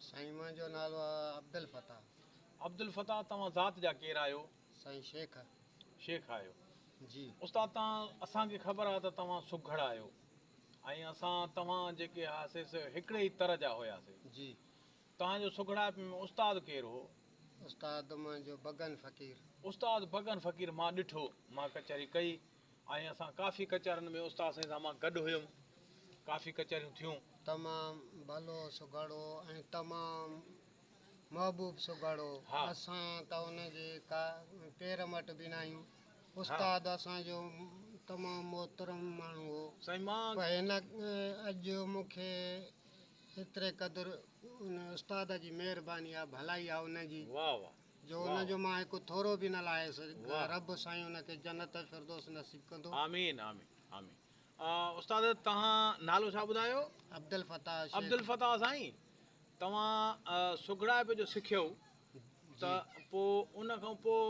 साईं मुंहिंजो नालो आहे अब्दुल फताह। अब्दुल फताह, तव्हां ज़ात जा केरु आहियो? साईं शेख शेख आहियो। जी। उस्ताद, असांखे ख़बर आहे त तव्हां सुघड़ आहियो ऐं असां तव्हां जेके हुआसीं से हिकिड़े ई तरह जा हुआसीं। जी। तव्हांजो सुघड़ाइप में उस्ताद केरु हो? उस्ताद मुंहिंजो बगन फ़क़ीर। उस्ताद बगन फ़क़ीर मां ॾिठो, मां कचहरी कई ऐं असां काफ़ी कचहरियुनि में उस्ताद साईं सां मां गॾु हुयुमि, काफ़ी कचहरियूं थियूं। तमामु भलो सुघड़ो ऐं तमामु महबूब सुघड़ो। हा। असां त उनजे का पेर मट बि न आहियूं। उस्ताद असांजो तमामु मोहतरम माण्हू हो साईं मां पर हिन अॼु मूंखे एतिरे क़दुरु उन उस्ताद जी महिरबानी आहे, भलाई आहे उनजी। वाह वाह। जो उनजो मां हिकु थोरो बि न लाहियुसि। वाह। रब साईं उनखे जन्नत फिरदौस नसीब कंदो। आमीन आमीन आमीन। उस्ताद, तव्हां नालो छा ॿुधायो? अब्दुल फताह शेख। अब्दुल फताह साईं, तव्हां सुघड़ाइप जो सिखियो त पोइ उन खां पोइ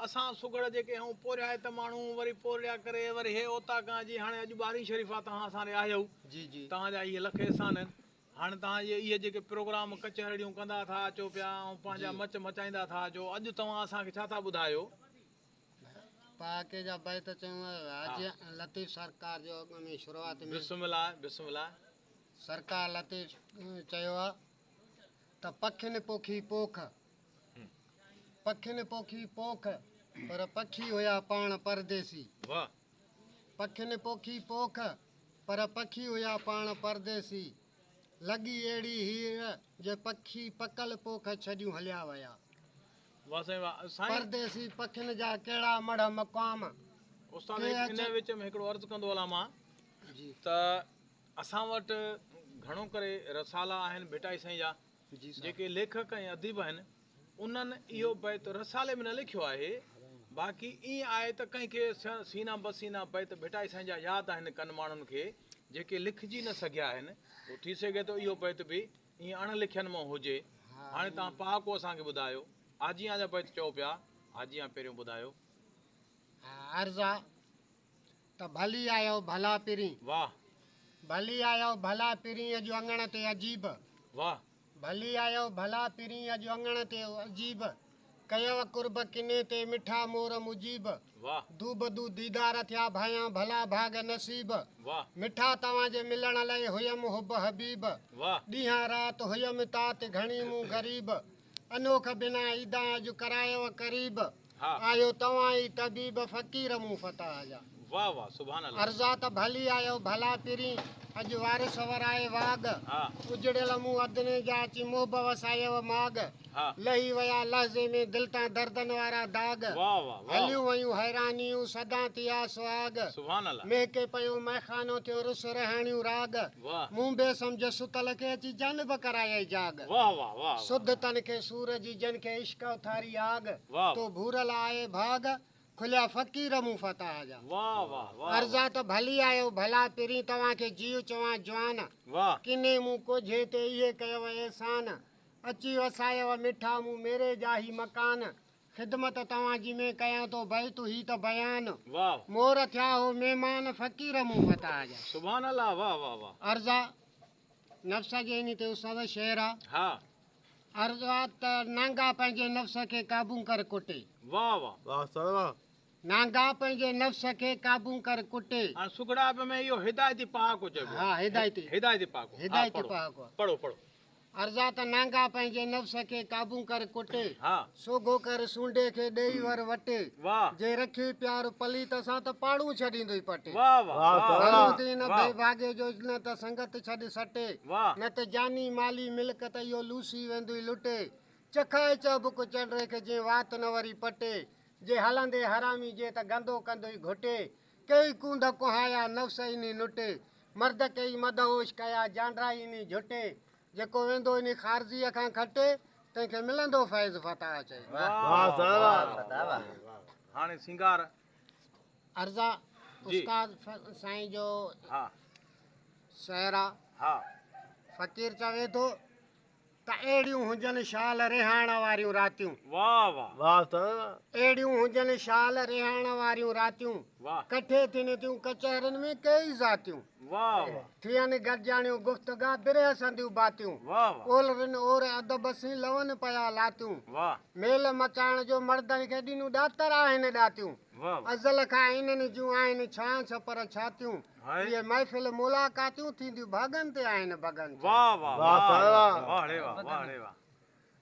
असां सुघड़ जेके आहियूं पोरिया त माण्हू वरी पोरिया करे वरी हे उतां खां जी हाणे अॼु ॿारहीं शरीफ़ आहे, तव्हां असां ॾे आहियो। जी जी। तव्हांजा इहे लख एहसान आहिनि। हाणे तव्हां इहे जेके प्रोग्राम कचहरियूं कंदा था अचो पिया ऐं पंहिंजा मच मचाईंदा था अचो, अॼु तव्हां असांखे छा था ॿुधायो? पाके जा बैत चयूं हाजी लतीफ़ सरकार जो अॻ में शुरूआत में बिस्मिल्लाह बिस्मिल्लाह। सरकार लतीफ़ चयो आहे त पखियुनि पोखी पोख, पखियुनि पोखी पोख पर पखी हुया पाण परदेसी। वाह। पखियुनि पोखी पोख पर पखी हुया पाण परदेसी। लॻी अहिड़ी हीर जे पखी पकल पोख छॾियूं हलिया विया। वाह साईं वाह। साईं परदेसी पखियुनि जा कहिड़ा मड़ मक़ाम। उस्ताद, इन विच में हिकिड़ो अर्ज़ु कंदो हलां मां जी त असां वटि घणो करे रसाला आहिनि भिटाई साईं जा, जी जेके लेखक ऐं अदीब आहिनि उन्हनि इहो बैत रसाले में न लिखियो आहे, बाक़ी ईअं आहे त कंहिंखे सीना बसीना बैत भिटाई साईं जा यादि आहिनि कनि माण्हुनि खे जेके लिखिजी न सघिया आहिनि। पोइ थी सघे थो इहो बैत बि ईअं अणलिखियनि मां हुजे। हाणे तव्हां पहाको असांखे ॿुधायो, आजियां जा बैत चओ पिया, आजियां पहिरियों ॿुधायो। अर्ज़ा त भली आयो भला पिरी। वाह। भली आयो भला पिरी अॼु अङण ते अजीब। वाह। भली आयो भला पिरी अॼु अङण ते अजीब। कयव कुर्ब किने ते मिठा मोर मुजीब। वाह। दूबदू दीदार थिया भाया भला भाग नसीब। वाह। मिठा तव्हांजे मिलण लाइ हुयमि हुब हबीब। वाह। ॾींहं राति हुयमि तात घणी मूं ग़रीब। अनोख बिना ईदा अॼु करायो करीब। हा। आयो तव्हां ई तबीब फ़क़ीर मूं फताह जा। वाह वाह सुभान अल्लाह। अर्ज़ा त भली आयो भला पिरी अॼु वारिस वराए वाग। हा। उजड़ियल मूं अदने जा अची मोहब वसायव माग। हा। लही विया लहज़े में दिलि तां दर्दन वारा दाग। वाह वाह वाह। हलियूं वयूं हैरानियूं सदा थिया सुहाग। सुभान अल्लाह। महके पियो मैखानो थियो रुस रहणियूं राग। वाह। मूं बे सम्झ सुतल खे अची जन बि कराए जाग। वाह वाह वाह। सुध तन खे सूरज जन खे इश्क उथारी आग। वाह। तो भूरल आहे भाग खुलिया फ़क़ीर मूं फताह जा। वाह वाह वाह। अर्ज़ा त भली आयो भला पिरी तव्हांखे जीव चवां जवान। वाह। किने मूं कोझे ते इहे कयव एहसान। अची वसायव मिठा मूं मेरे जा ही मकान। ख़िदमत तव्हांजी में कयां थो भई तू ही त बयान। वाह। मोर थिया हो महिमान फ़क़ीर मूं फताह जा। सुभान अल्लाह। वाह वाह वाह। अर्ज़ा नफ़्स जे इन ते उस्ताद शेर आहे। हा। अर्ज़ा त नांगा पंहिंजे नफ़्स खे काबू कर कुटे। वाह वाह वाह वाह। नांगा पंहिंजे नफ़्स खे काबू कर कुटे। हाणे सुघड़ाइप में इहो हिदायती पहाको चइबो। हा हिदायती। हिदायती पहाको। हिदायती पहाको। पढ़ो पढ़ो। अर्ज़ा त नांगा पंहिंजे नफ़्स खे काबू कर कुटे। हा। सोगो कर सूंडे खे ॾेई वर वटे। वाह। जे रखी प्यार पलीत सां त पाड़ू छॾींदो ई पटे। वाह वाह। न बेभागे जो न त संगत छॾ सटे। वाह। न त जानी माली मिल्कत इहो लूसी वेंदो ई लुटे। चखाए चबुक चंड्रे खे जीअं वात न वरी पटे। जे हलंदे हरामी जे त गंदो कंदो ई घुटे। कई कूंद कुहाया नफ़्स इनी लुटे। मर्द कई मदहोश कया जांडा इनी झुटे। जेको वेंदो इन ख़ारज़ीअ खां खटे तंहिंखे मिलंदो फैज़ फताह चई। हाणे सिंगार। अर्ज़ा उस्ताद साईं जो हा। शेर आहे। हा। फ़क़ीर चवे थो त त अहिड़ियूं हुजनि शाल रिहाइण वारियूं रातियूं वाह वाह वाह साईं अहिड़ियूं हुजनि शाल रिहाइण वारियूं रातियूं वाह कठे थियनि थियूं कचहरियुनि में कई ज़ातियूं वाह वाह थियनि गॾिजाणियूं गुफ़्तगा बिरे हसंदियूं बातियूं वाह वाह ओलरनि ओर अदब सी लवनि पिया लातियूं वाह मेल मचाइण जो मर्दनि खे ॾिनूं ॾातर आहिनि ॾातियूं वाह अज़ल खां इन्हनि जूं आहिनि छांछ पर छातियूं हाय। इहे महफ़िल मुलाक़ातियूं थींदियूं भागनि ते आहिनि भॻनि ते। वाह वाह वाह साईं वाह। वाह रे वाह वाह रे वाह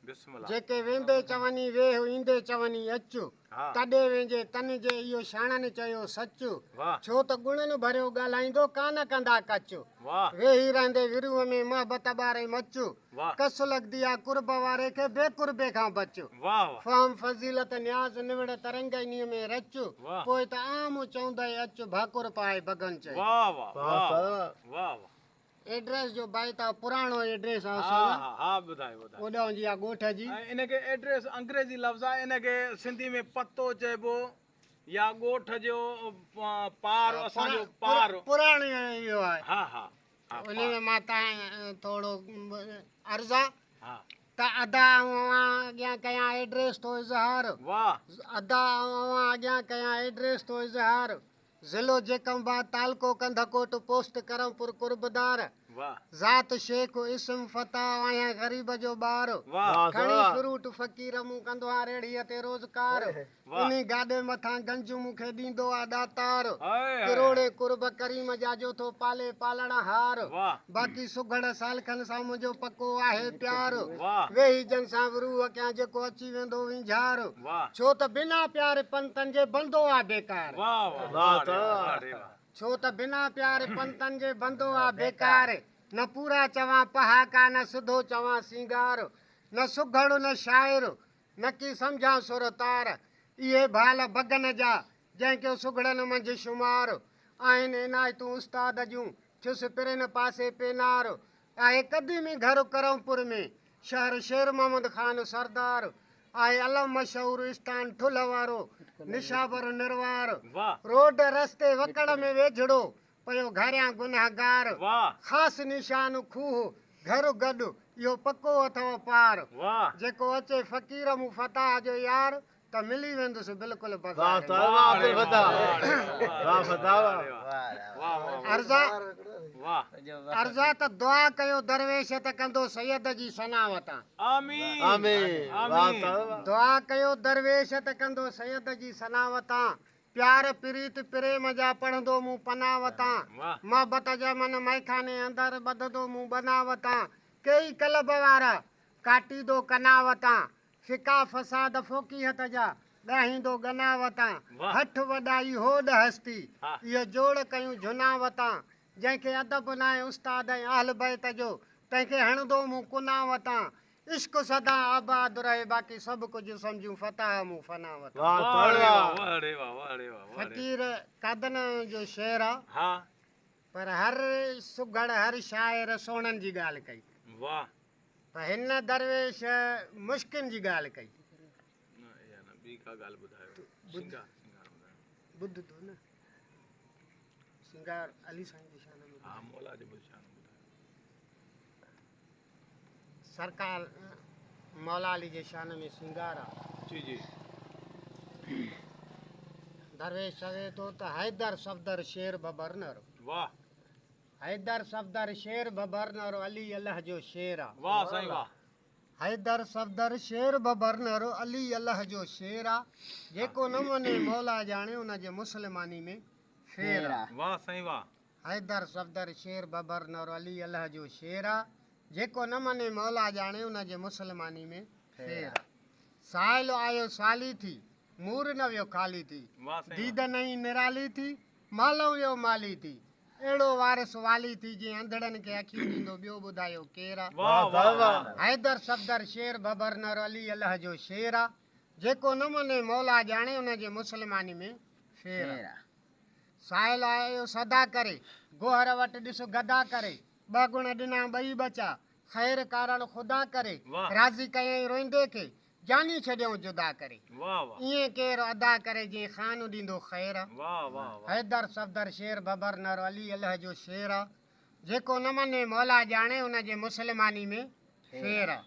बिस्मिल्लाह जेके वेंदे चवनी वेह ईंदे चवनी अचु हा तॾे वेंजे तन जे इहो शाणनि चयो सचु वाह छो त गुणनि भरियो ॻाल्हाईंदो कान कंदा कचु वाह वेही रहंदे विरूअ में मोहबत ॿारे मचु वाह कस लॻंदी आहे कुर्ब वारे खे बेकुर्बे खां बचु वाह वाह फहम फज़ीलत न्याज़ निवड़ तरंगैनीअ में रचु वाह। पोइ त आम चवंदई अचु भाकुर पाए भॻनि चई वाह वाह वाह वाह साईं वाह वाह एड्रेस जो भाई त पुराणो एड्रेस हा आहे हा हा ॿुधायो ॿुधायो ओॾां जी आहे ॻोठ जी ऐं इनखे एड्रेस अंग्रेजी लफ़्ज़ आहे इनखे सिंधी में पतो चइबो या ॻोठ जो पार असांजो पार पुराणी इहो आहे हा हा हा उन में मां तव्हां थोरो अर्ज़ु आहे हा त अदा अॻियां कयां एड्रेस तो इज़हार वाह अदा अॻियां कयां एड्रेस तो इज़हार ज़िलो जेकमबाद तालको कंधकोट पोस्ट करमपुर कुर्बदार वाह ज़ात शेख इस्म फताह आहियां ग़रीब जो ॿार वाह वाह खणी साईं फ्रूट फ़क़ीर मूं कंदो आहे रेड़ीअ ते रोज़गार वाह। इन गाॾे मथां गंज मूंखे ॾींदो आहे दातार हाय हाय। किरोड़े कुर्ब करीम जा जो थो पाले पालण हार वाह बाक़ी सुघड़ सालखनि सां मुंहिंजो पको आहे प्यार वाह वेही जन सां विरूह कयां जेको अची वेंदो विंझार वाह छो त बिना प्यार पंतनि जे बंदो आहे बेकार वाह वाह वाह रे वाह साईं। रे वाह छो त बिना प्यार पंतनि जे बंदो आहे बेकार न पूरा चवां पहाका न सिधो चवां सिंगार न सुघड़ न शाइर न की सम्झां सुर तार इहे भाल भॻन जा जंहिंखे सुघड़नि मंझि शुमार आहिनि इनायतूं उस्ताद जूं छुस पिरनि पासे पेनार आहे क़दीमी घर करमपुर में शहर शेर मोहम्मद ख़ान सरदार आहे अलम मशहूरु स्थान ठुल वारो निशाबर निर्वार वाह रोड रस्ते वकड़ में वेझड़ो पियो घरियां गुनहगार वाह ख़ासि निशान खूह घर गॾु इहो पको अथव पार वाह जेको अचे फ़क़ीर मूं फताह जो यार त मिली वेंदुसि बिल्कुलु वाह बज़ार साईं वाह अब्दुल फताह वाह फताह वाह वाह अर्ज़ा वाह अर्ज़ा त दुआ कयो दरवेश त कंदो सैयद जी सनावतां आमीन आमीन वाह आमीन साईं वाह। दुआ कयो दरवेश त कंदो सैयद जी सनावतां प्यार प्रीत प्रेम जा पढ़ंदो मूं पनावतां वाह मोहबत जा मन मैखाने अंदरि ॿधंदो मूं बनावतां कई कलब वारा काटींदो कनावतां फिका फसाद फ़ोकीहत जा ॻाहींदो गनावतां वाह। हठ वॾाई होॾ हस्ती हा। इहो जोड़ कयूं जुनावतां जंहिंखे अदब न आहे उस्ताद ऐं अहल बैत जो तंहिंखे हणंदो मूं कुनावतां इश्क सदा आबाद रहे बाक़ी सभु कुझु सम्झूं फताह मूं फनावतां वाह वाह साईं रे वाह। वाह वाह रे वाह वाह रे वाह वाह रे फ़क़ीर कादन जो शेर आहे हा पर हर सुघड़ हर शाइर सोणनि जी ॻाल्हि कई वाह पर हिन दरवेश मुश्किन जी ॻाल्हि कई या न ॿी का ॻाल्हि ॿुधायो सिंगार सिंगार ॿुधायो ॿुध थो न सिंगार अली साईं जी शान में हा मौला जो बुशान ॿुधायो सरकार मौला अली जे शान में सिंगार आहे जी जी दरवेश चवे थो त हैदर सफ़दर शेर बबरनर वाह हैदर सफ़दर शेर बबरनर अली अल्लाह जो शेर आहे वाह साईं वाह हैदर सफ़दर शेर बबरनर अली अल्लाह जो शेर आहे जेको न मञे मौला ॼाणे उन जे मुस्लमानी में फेर आहे वाह साईं वाह हैदर सफ़दर शेर बबरनर अली अल्लाह जो शेर आहे जेको न मञे मौला ॼाणे उन जे मुस्लमानी में फेर आहे साहिल आयो साली थी मूर न वियो ख़ाली थी वाह साईं दीद नई निराली थी मालो वियो माली थी अहिड़ो वारिस वाली थी जीअं अंधड़नि खे अखियूं ॾींदो ॿियो ॿुधायो केरु आहे वाह वाह वाह हैदर सफ़दर शेर बबरनर अली अल्लाह जो शेर आहे जेको न मञे मौला ॼाणे उन जे मुस्लमानी में फेर आहे साहिल आयो सदा करे गोहर वटि ॾिस गदा करे ॿ गुण ॾिना ॿई बचा ख़ैर कारण ख़ुदा करे वाह। राज़ी कयईं रोईंदे खे जानी छॾियऊं जुदा करे वाह वाह ईअं केरु अदा करे जीअं ख़ान ॾींदो ख़ैर आहे वाह वाह वाह हैदर सफ़दर शेर बबरनर अली अल्लाह जो शेर आहे जेको न मञे मौला ॼाणे उन जे मुस्लमानी में फेर आहे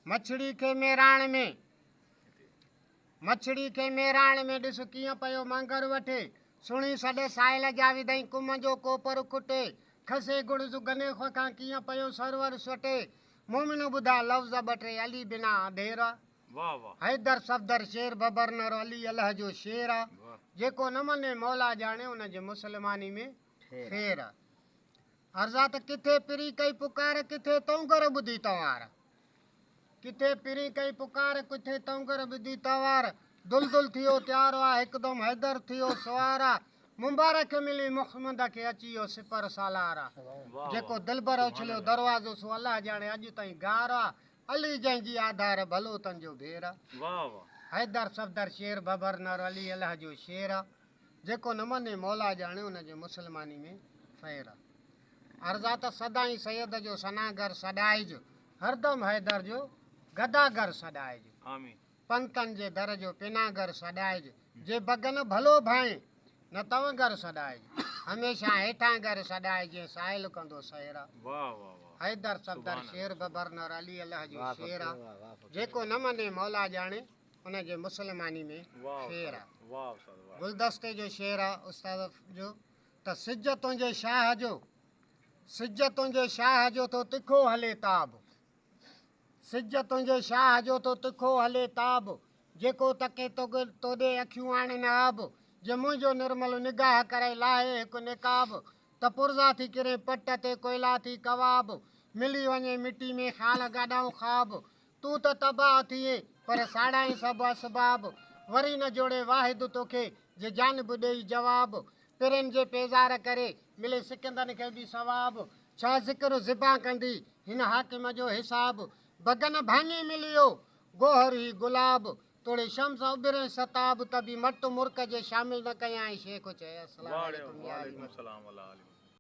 मछड़ी खे मेराण में ॾिस कीअं पियो मांगर वठे सुणी सॾे साहिल जा विधई कुम जो कोपर खुटे खसे गुड़ गने खां कीअं पियो सरवर सटे मोमिन ॿुधा लफ़्ज़ ॿ टे अली बिना अंधेरा वाह वाह हैदर सफ़दर शेर बबर नर अली अल्लाह जो शेर आहे वाह जेको न मने मौला ॼाणे उनजे मुसलमानी में फेर आहे अर्ज़ा त किथे पिरी कई पुकार किथे तोंगर ॿुधी तवार किथे पिरी कई पुकार किथे तोंगर ॿुधी तवार दुलदुल थियो तयार आहे हिकदमि हैदर थियो सवार आहे मुबारक मिली मुहम्मद खे अची वियो सिपर सालार आहे वाह जेको दिलबर उछलियो दरवाज़ो सो अलाह ॼाणे अॼु ताईं गार आहे अली जंहिंजी आधार भलो तंजो भेर आहे वाह वाह हैदर सफ़दर शेर बबर नर अली अल्लाह जो शेर आहे जेको न मने मौला ॼाणे उनजे मुसलमानी में फ़ैर आहे अर्ज़ा त सदाई सैयद जो सनागर सॾाइजो हरदम हैदर जो गदागर सॾाइजो आमीन पंतनि जे दर जो पिनागर सॾाइजो जे बगन भलो भाए न तवगर सॾाइजो हमेशह हेठां घर सॾाइजे साहिल कंदो सैर आहे वाह वाह वाह हैदर सफ़दर शेर बबर नर अली अल्लाह जो शेर आहे जेको न मने मौला ॼाणे उनजे मुसलमानी में वाह फेर आहे वाह उस्ताद वाह गुलदस्ते जो शेर आहे उस्ताद जो त सिज तुंहिंजे शाह जो सिज तुंहिंजे शाह जो तो तिखो हले ताब सिज तुंहिंजे शाह जो तो तिखो हले ताब जेको तके तोॾे अखियूं आणे न आब जे मुंहिंजो निर्मल निगाह करे लाहे हिकु निकाब त पुरज़ा थी किरे पट ते कोयला थी कवाब मिली वञे मिटी में ख़ाल गाॾाऊं ख़्वाब तूं त तबाह थिए पर साड़ाई सभु असबाब वरी न जोड़े वाहिद तोखे जे जानब ॾेई जवाब पिरनि जे पेज़ार करे मिले सिकंदनि खे बि सवाब छा ज़िक्र ज़िबा कंदी हिन हाकिम जो हिसाब बगन भाङी मिलियो गोहर ई गुलाब तोड़े शम्स उबिरे सताब त बि मट मुर्क जे शामिल न कयाई शेख चए अस्सलाम वालेकुम या अली। वालेकुम सलाम अला अली